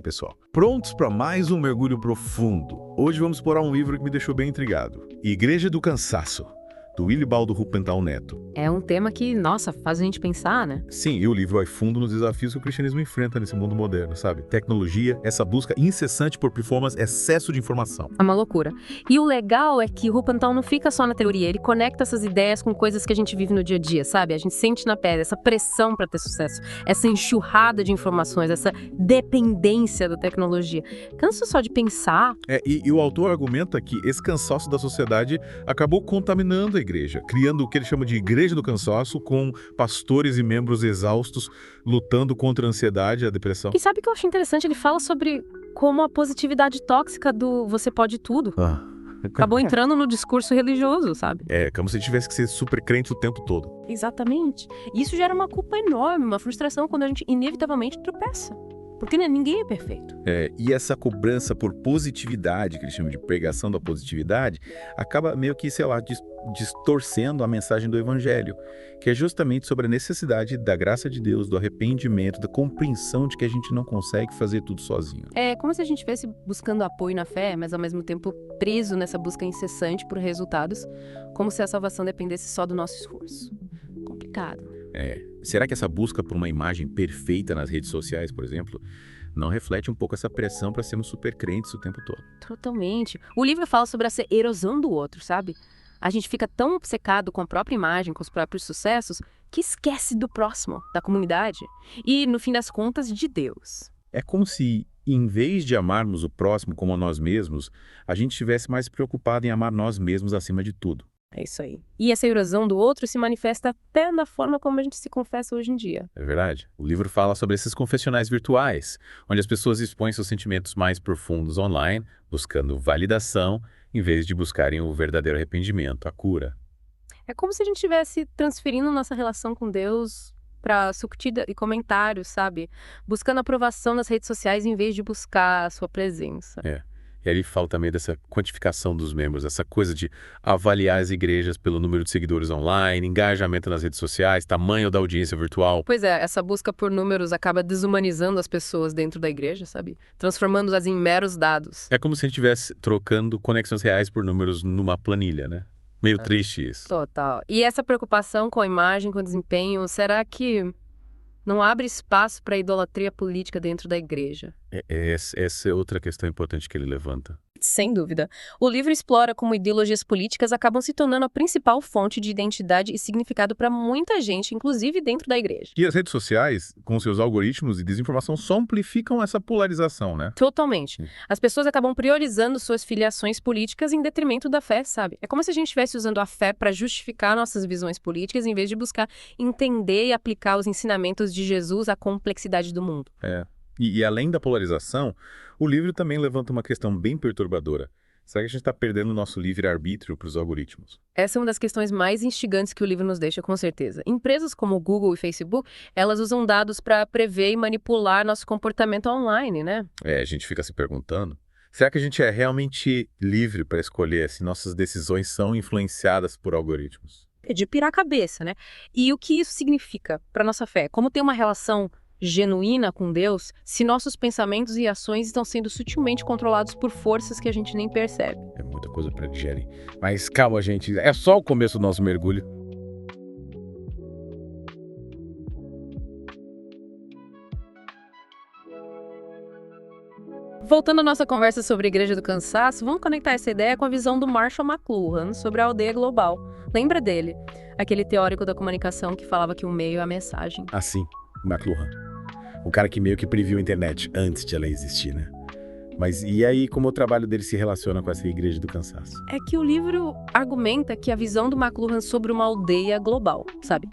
pessoal? Prontos para mais um mergulho profundo? Hoje vamos explorar um livro que me deixou bem intrigado. Igreja do Cansaço, do Wilibaldo Rupental Neto. É um tema que, nossa, faz a gente pensar, né? Sim, e o livro vai fundo nos desafios que o cristianismo enfrenta nesse mundo moderno, sabe? Tecnologia, essa busca incessante por performance, excesso de informação. É uma loucura. E o legal é que o Rupental não fica só na teoria, ele conecta essas ideias com coisas que a gente vive no dia a dia, sabe? A gente sente na pele essa pressão para ter sucesso, essa enxurrada de informações, essa dependência da tecnologia. Cansa só de pensar. E o autor argumenta que esse cansaço da sociedade acabou contaminando a igreja, criando o que ele chama de igreja do cansaço, com pastores e membros exaustos lutando contra a ansiedade e a depressão. E sabe o que eu acho interessante? Ele fala sobre como a positividade tóxica do você pode tudo acabou entrando no discurso religioso, sabe? É, como se tivesse que ser super crente o tempo todo. Exatamente. E isso gera uma culpa enorme, uma frustração quando a gente inevitavelmente tropeça. Porque ninguém é perfeito. E essa cobrança por positividade, que eles chamam de pregação da positividade, acaba meio que, sei lá, distorcendo a mensagem do evangelho, que é justamente sobre a necessidade da graça de Deus, do arrependimento, da compreensão de que a gente não consegue fazer tudo sozinho. É como se a gente estivesse buscando apoio na fé, mas ao mesmo tempo preso nessa busca incessante por resultados, como se a salvação dependesse só do nosso esforço. Complicado. Será que essa busca por uma imagem perfeita nas redes sociais, por exemplo, não reflete um pouco essa pressão para sermos super crentes o tempo todo? Totalmente. O livro fala sobre essa erosão do outro, sabe? A gente fica tão obcecado com a própria imagem, com os próprios sucessos, que esquece do próximo, da comunidade e, no fim das contas, de Deus. É como se, em vez de amarmos o próximo como a nós mesmos, a gente estivesse mais preocupado em amar nós mesmos acima de tudo. É isso aí. E essa erosão do outro se manifesta até na forma como a gente se confessa hoje em dia. É verdade. O livro fala sobre esses confessionais virtuais, onde as pessoas expõem seus sentimentos mais profundos online, buscando validação, em vez de buscarem o verdadeiro arrependimento, a cura. É como se a gente estivesse transferindo nossa relação com Deus para suctida e comentários, sabe? Buscando aprovação nas redes sociais em vez de buscar a sua presença. E ali fala também dessa quantificação dos membros, essa coisa de avaliar as igrejas pelo número de seguidores online, engajamento nas redes sociais, tamanho da audiência virtual. Pois é, essa busca por números acaba desumanizando as pessoas dentro da igreja, sabe? Transformando-as em meros dados. É como se a gente estivesse trocando conexões reais por números numa planilha, né? Meio triste isso. Total. E essa preocupação com a imagem, com o desempenho, será que não abre espaço para a idolatria política dentro da igreja? Essa é outra questão importante que ele levanta. Sem dúvida. O livro explora como ideologias políticas acabam se tornando a principal fonte de identidade e significado para muita gente, inclusive dentro da igreja. E as redes sociais, com seus algoritmos e desinformação, só amplificam essa polarização, né? Totalmente. As pessoas acabam priorizando suas filiações políticas em detrimento da fé, sabe? É como se a gente estivesse usando a fé para justificar nossas visões políticas em vez de buscar entender e aplicar os ensinamentos de Jesus à complexidade do mundo. E além da polarização, o livro também levanta uma questão bem perturbadora. Será que a gente está perdendo o nosso livre-arbítrio para os algoritmos? Essa é uma das questões mais instigantes que o livro nos deixa, com certeza. Empresas como o Google e Facebook, elas usam dados para prever e manipular nosso comportamento online, né? A gente fica se perguntando, será que a gente é realmente livre para escolher se nossas decisões são influenciadas por algoritmos? É de pirar a cabeça, né? E o que isso significa para nossa fé? Como ter uma relação genuína com Deus se nossos pensamentos e ações estão sendo sutilmente controlados por forças que a gente nem percebe? É muita coisa para digerir. Mas calma, gente, é só o começo do nosso mergulho. Voltando à nossa conversa sobre a Igreja do Cansaço, vamos conectar essa ideia com a visão do Marshall McLuhan sobre a aldeia global. Lembra dele? Aquele teórico da comunicação que falava que o meio é a mensagem. Ah, sim, McLuhan. O cara que meio que previu a internet antes de ela existir, né? Mas e aí, como o trabalho dele se relaciona com essa Igreja do Cansaço? É que o livro argumenta que a visão do McLuhan sobre uma aldeia global, sabe?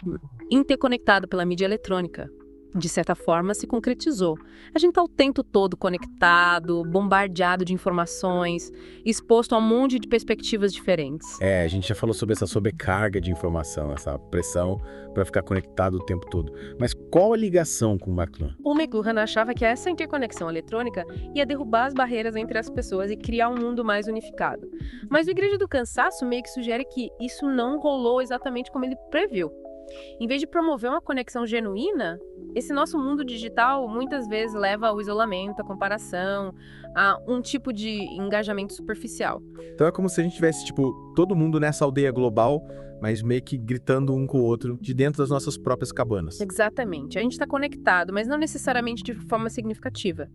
Interconectada pela mídia eletrônica, de certa forma, se concretizou. A gente está o tempo todo conectado, bombardeado de informações, exposto a um monte de perspectivas diferentes. A gente já falou sobre essa sobrecarga de informação, essa pressão para ficar conectado o tempo todo. Mas qual a ligação com o McLuhan? O McLuhan achava que essa interconexão eletrônica ia derrubar as barreiras entre as pessoas e criar um mundo mais unificado. Mas o Igreja do Cansaço meio que sugere que isso não rolou exatamente como ele previu. Em vez de promover uma conexão genuína, esse nosso mundo digital muitas vezes leva ao isolamento, à comparação, a um tipo de engajamento superficial. Então é como se a gente tivesse, tipo, todo mundo nessa aldeia global, mas meio que gritando um com o outro de dentro das nossas próprias cabanas. Exatamente. A gente está conectado, mas não necessariamente de forma significativa.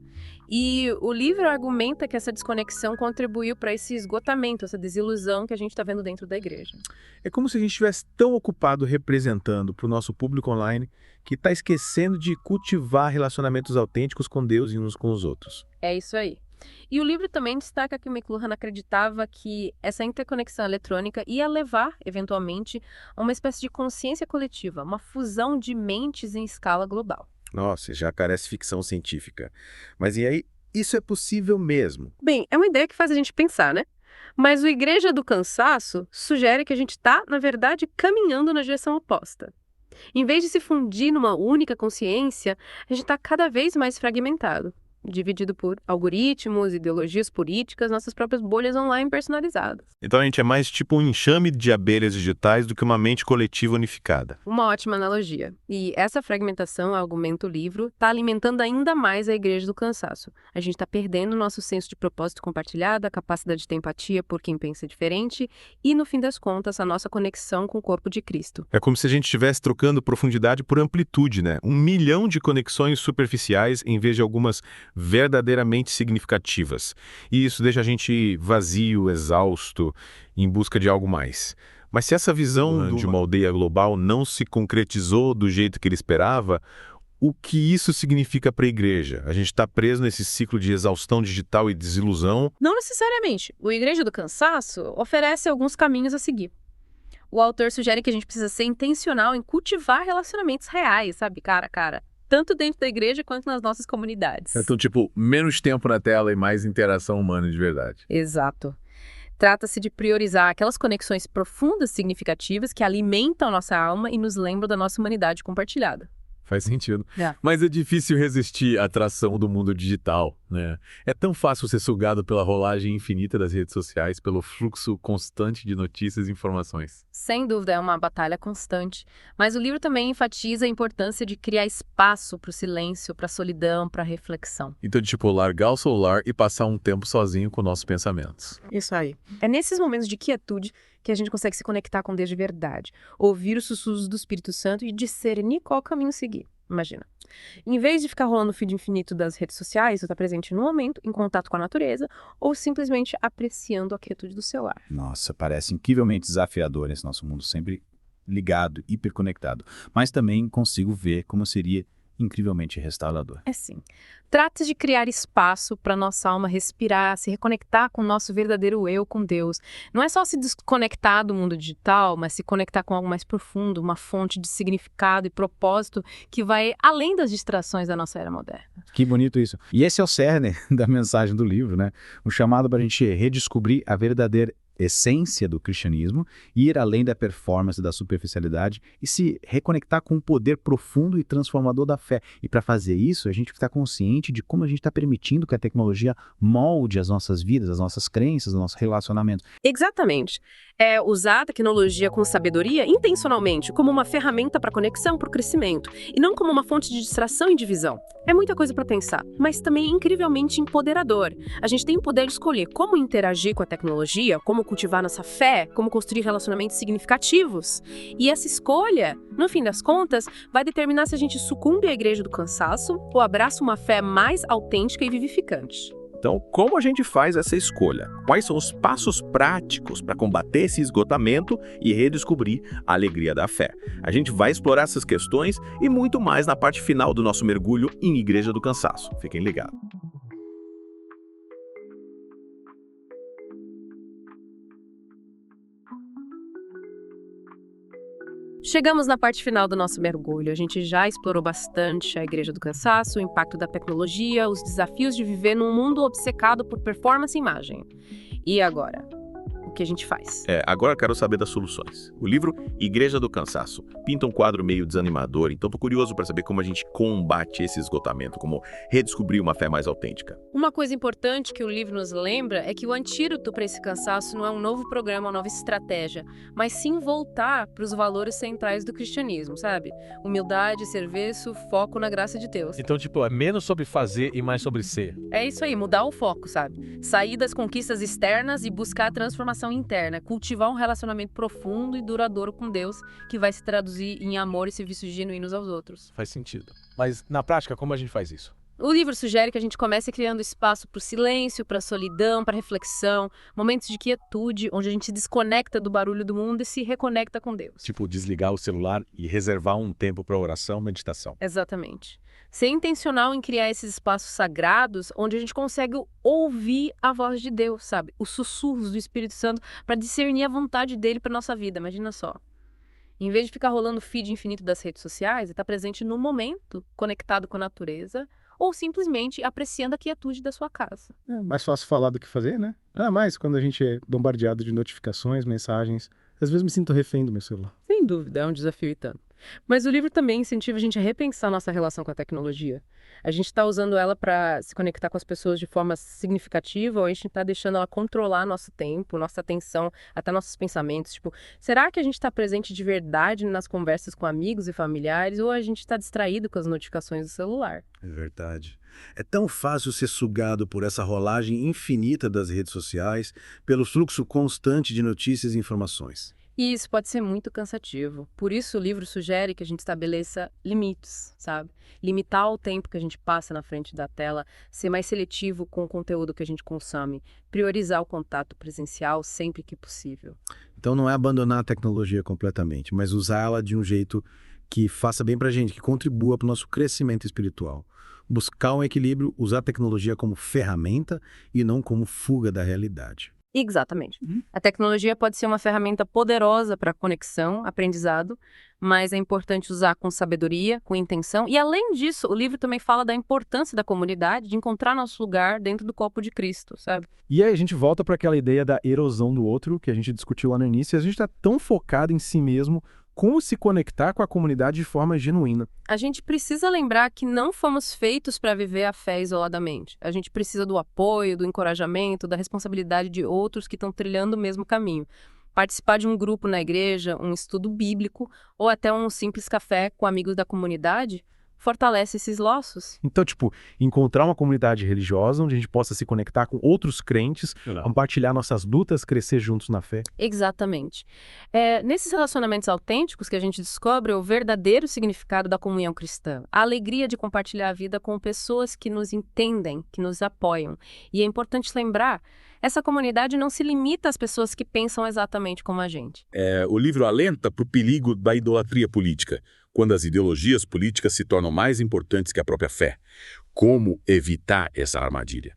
E o livro argumenta que essa desconexão contribuiu para esse esgotamento, essa desilusão que a gente está vendo dentro da igreja. É como se a gente estivesse tão ocupado representando para o nosso público online que está esquecendo de cultivar relacionamentos autênticos com Deus e uns com os outros. É isso aí. E o livro também destaca que o McLuhan acreditava que essa interconexão eletrônica ia levar, eventualmente, a uma espécie de consciência coletiva, uma fusão de mentes em escala global. Nossa, já parece ficção científica. Mas e aí, isso é possível mesmo? Bem, é uma ideia que faz a gente pensar, né? Mas o Igreja do Cansaço sugere que a gente está, na verdade, caminhando na direção oposta. Em vez de se fundir numa única consciência, a gente está cada vez mais fragmentado, dividido por algoritmos, ideologias políticas, nossas próprias bolhas online personalizadas. Então a gente é mais tipo um enxame de abelhas digitais do que uma mente coletiva unificada. Uma ótima analogia. E essa fragmentação, argumenta o livro, está alimentando ainda mais a Igreja do Cansaço. A gente está perdendo o nosso senso de propósito compartilhado, a capacidade de ter empatia por quem pensa diferente e, no fim das contas, a nossa conexão com o corpo de Cristo. É como se a gente estivesse trocando profundidade por amplitude, né? 1 milhão de conexões superficiais em vez de algumas verdadeiramente significativas. E isso deixa a gente vazio, exausto, em busca de algo mais. Mas se essa visão de uma aldeia global não se concretizou do jeito que ele esperava, o que isso significa para a igreja? A gente está preso nesse ciclo de exaustão digital e desilusão? Não necessariamente. O Igreja do Cansaço oferece alguns caminhos a seguir. O autor sugere que a gente precisa ser intencional em cultivar relacionamentos reais, sabe, cara a cara. Tanto dentro da igreja quanto nas nossas comunidades. Então, tipo, menos tempo na tela e mais interação humana de verdade. Exato. Trata-se de priorizar aquelas conexões profundas, significativas, que alimentam a nossa alma e nos lembram da nossa humanidade compartilhada. Faz sentido. É. Mas é difícil resistir à atração do mundo digital, né? É tão fácil ser sugado pela rolagem infinita das redes sociais, pelo fluxo constante de notícias e informações. Sem dúvida, é uma batalha constante. Mas o livro também enfatiza a importância de criar espaço para o silêncio, para a solidão, para a reflexão. Então, tipo, largar o celular e passar um tempo sozinho com nossos pensamentos. Isso aí. É nesses momentos de quietude que a gente consegue se conectar com Deus de verdade, ouvir os sussurros do Espírito Santo e discernir qual caminho seguir. Imagina. Em vez de ficar rolando o feed infinito das redes sociais, você está presente no momento, em contato com a natureza, ou simplesmente apreciando a quietude do seu lar. Nossa, parece incrivelmente desafiador esse nosso mundo sempre ligado, hiperconectado. Mas também consigo ver como seria incrivelmente restaurador. É sim. Trata-se de criar espaço para nossa alma respirar, se reconectar com o nosso verdadeiro eu, com Deus. Não é só se desconectar do mundo digital, mas se conectar com algo mais profundo, uma fonte de significado e propósito que vai além das distrações da nossa era moderna. Que bonito isso. E esse é o cerne da mensagem do livro, né? Um chamado para a gente redescobrir a verdadeira essência do cristianismo, ir além da performance, da superficialidade e se reconectar com o poder profundo e transformador da fé. E para fazer isso, a gente está consciente de como a gente está permitindo que a tecnologia molde as nossas vidas, as nossas crenças, os nossos relacionamentos. Exatamente. É usar a tecnologia com sabedoria intencionalmente, como uma ferramenta para conexão, para o crescimento, e não como uma fonte de distração e divisão. É muita coisa para pensar, mas também incrivelmente empoderador. A gente tem o poder de escolher como interagir com a tecnologia, como cultivar nossa fé, como construir relacionamentos significativos. E essa escolha, no fim das contas, vai determinar se a gente sucumbe à igreja do cansaço ou abraça uma fé mais autêntica e vivificante. Então, como a gente faz essa escolha? Quais são os passos práticos para combater esse esgotamento e redescobrir a alegria da fé? A gente vai explorar essas questões e muito mais na parte final do nosso mergulho em Igreja do Cansaço. Fiquem ligados. Chegamos na parte final do nosso mergulho. A gente já explorou bastante a Igreja do Cansaço, o impacto da tecnologia, os desafios de viver num mundo obcecado por performance e imagem. E agora? O que a gente faz. Agora eu quero saber das soluções. O livro Igreja do Cansaço pinta um quadro meio desanimador, então tô curioso para saber como a gente combate esse esgotamento, como redescobrir uma fé mais autêntica. Uma coisa importante que o livro nos lembra é que o antídoto para esse cansaço não é um novo programa, uma nova estratégia, mas sim voltar para os valores centrais do cristianismo, sabe? Humildade, serviço, foco na graça de Deus. Então, é menos sobre fazer e mais sobre ser. É isso aí, mudar o foco, sabe? Sair das conquistas externas e buscar a transformação interna, cultivar um relacionamento profundo e duradouro com Deus, que vai se traduzir em amor e serviços genuínos aos outros. Faz sentido. Mas, na prática, como a gente faz isso? O livro sugere que a gente comece criando espaço para o silêncio, para a solidão, para a reflexão, momentos de quietude, onde a gente se desconecta do barulho do mundo e se reconecta com Deus. Desligar o celular e reservar um tempo para oração, meditação. Exatamente. Ser intencional em criar esses espaços sagrados onde a gente consegue ouvir a voz de Deus, sabe? Os sussurros do Espírito Santo para discernir a vontade dele para nossa vida, imagina só. Em vez de ficar rolando o feed infinito das redes sociais, estar presente no momento, conectado com a natureza, ou simplesmente apreciando a quietude da sua casa. É mais fácil falar do que fazer, né? Mas quando a gente é bombardeado de notificações, mensagens, às vezes me sinto refém do meu celular. Sem dúvida, é um desafio e tanto. Mas o livro também incentiva a gente a repensar nossa relação com a tecnologia. A gente está usando ela para se conectar com as pessoas de forma significativa ou a gente está deixando ela controlar nosso tempo, nossa atenção, até nossos pensamentos? Será que a gente está presente de verdade nas conversas com amigos e familiares ou a gente está distraído com as notificações do celular? É verdade. É tão fácil ser sugado por essa rolagem infinita das redes sociais, pelo fluxo constante de notícias e informações. E isso pode ser muito cansativo. Por isso o livro sugere que a gente estabeleça limites, sabe? Limitar o tempo que a gente passa na frente da tela, ser mais seletivo com o conteúdo que a gente consome, priorizar o contato presencial sempre que possível. Então não é abandonar a tecnologia completamente, mas usá-la de um jeito que faça bem pra gente, que contribua para o nosso crescimento espiritual. Buscar um equilíbrio, usar a tecnologia como ferramenta e não como fuga da realidade. Exatamente. A tecnologia pode ser uma ferramenta poderosa para conexão, aprendizado, mas é importante usar com sabedoria, com intenção. E, além disso, o livro também fala da importância da comunidade, de encontrar nosso lugar dentro do corpo de Cristo, sabe? E aí a gente volta para aquela ideia da erosão do outro, que a gente discutiu lá no início, e a gente está tão focado em si mesmo, como se conectar com a comunidade de forma genuína. A gente precisa lembrar que não fomos feitos para viver a fé isoladamente. A gente precisa do apoio, do encorajamento, da responsabilidade de outros que estão trilhando o mesmo caminho. Participar de um grupo na igreja, um estudo bíblico ou até um simples café com amigos da comunidade fortalece esses laços. Então, encontrar uma comunidade religiosa onde a gente possa se conectar com outros crentes, compartilhar nossas lutas, crescer juntos na fé. Exatamente. Nesses relacionamentos autênticos que a gente descobre o verdadeiro significado da comunhão cristã, a alegria de compartilhar a vida com pessoas que nos entendem, que nos apoiam. E é importante lembrar, essa comunidade não se limita às pessoas que pensam exatamente como a gente. O livro alenta para o perigo da idolatria política, quando as ideologias políticas se tornam mais importantes que a própria fé. Como evitar essa armadilha?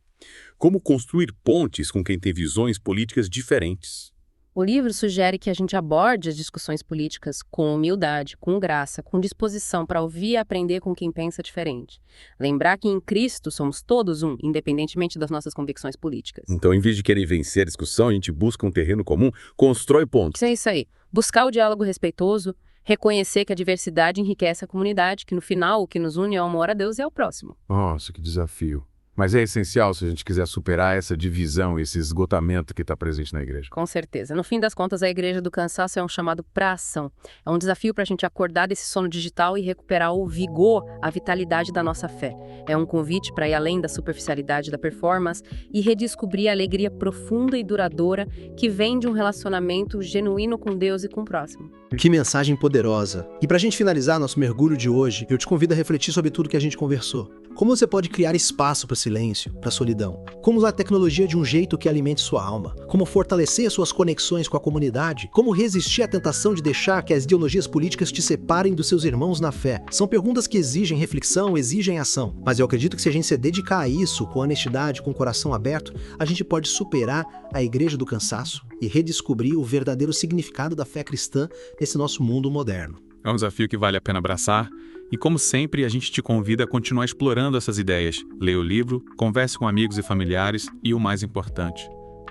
Como construir pontes com quem tem visões políticas diferentes? O livro sugere que a gente aborde as discussões políticas com humildade, com graça, com disposição para ouvir e aprender com quem pensa diferente. Lembrar que em Cristo somos todos um, independentemente das nossas convicções políticas. Então, em vez de querer vencer a discussão, a gente busca um terreno comum, constrói pontes. É isso aí. Buscar o diálogo respeitoso, reconhecer que a diversidade enriquece a comunidade, que no final o que nos une é o amor a Deus e ao próximo. Nossa, que desafio. Mas é essencial se a gente quiser superar essa divisão, esse esgotamento que está presente na igreja. Com certeza. No fim das contas, a Igreja do Cansaço é um chamado para ação. É um desafio para a gente acordar desse sono digital e recuperar o vigor, a vitalidade da nossa fé. É um convite para ir além da superficialidade da performance e redescobrir a alegria profunda e duradoura que vem de um relacionamento genuíno com Deus e com o próximo. Que mensagem poderosa! E para a gente finalizar nosso mergulho de hoje, eu te convido a refletir sobre tudo que a gente conversou. Como você pode criar espaço para o silêncio, para a solidão? Como usar a tecnologia de um jeito que alimente sua alma? Como fortalecer suas conexões com a comunidade? Como resistir à tentação de deixar que as ideologias políticas te separem dos seus irmãos na fé? São perguntas que exigem reflexão, exigem ação. Mas eu acredito que se a gente se dedicar a isso, com honestidade, com o coração aberto, a gente pode superar a Igreja do Cansaço e redescobrir o verdadeiro significado da fé cristã nesse nosso mundo moderno. É um desafio que vale a pena abraçar. E como sempre, a gente te convida a continuar explorando essas ideias. Leia o livro, converse com amigos e familiares e, o mais importante,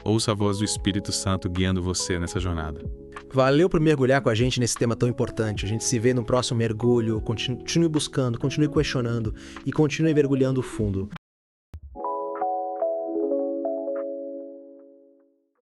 ouça a voz do Espírito Santo guiando você nessa jornada. Valeu por mergulhar com a gente nesse tema tão importante. A gente se vê no próximo mergulho. Continue buscando, continue questionando e continue mergulhando fundo.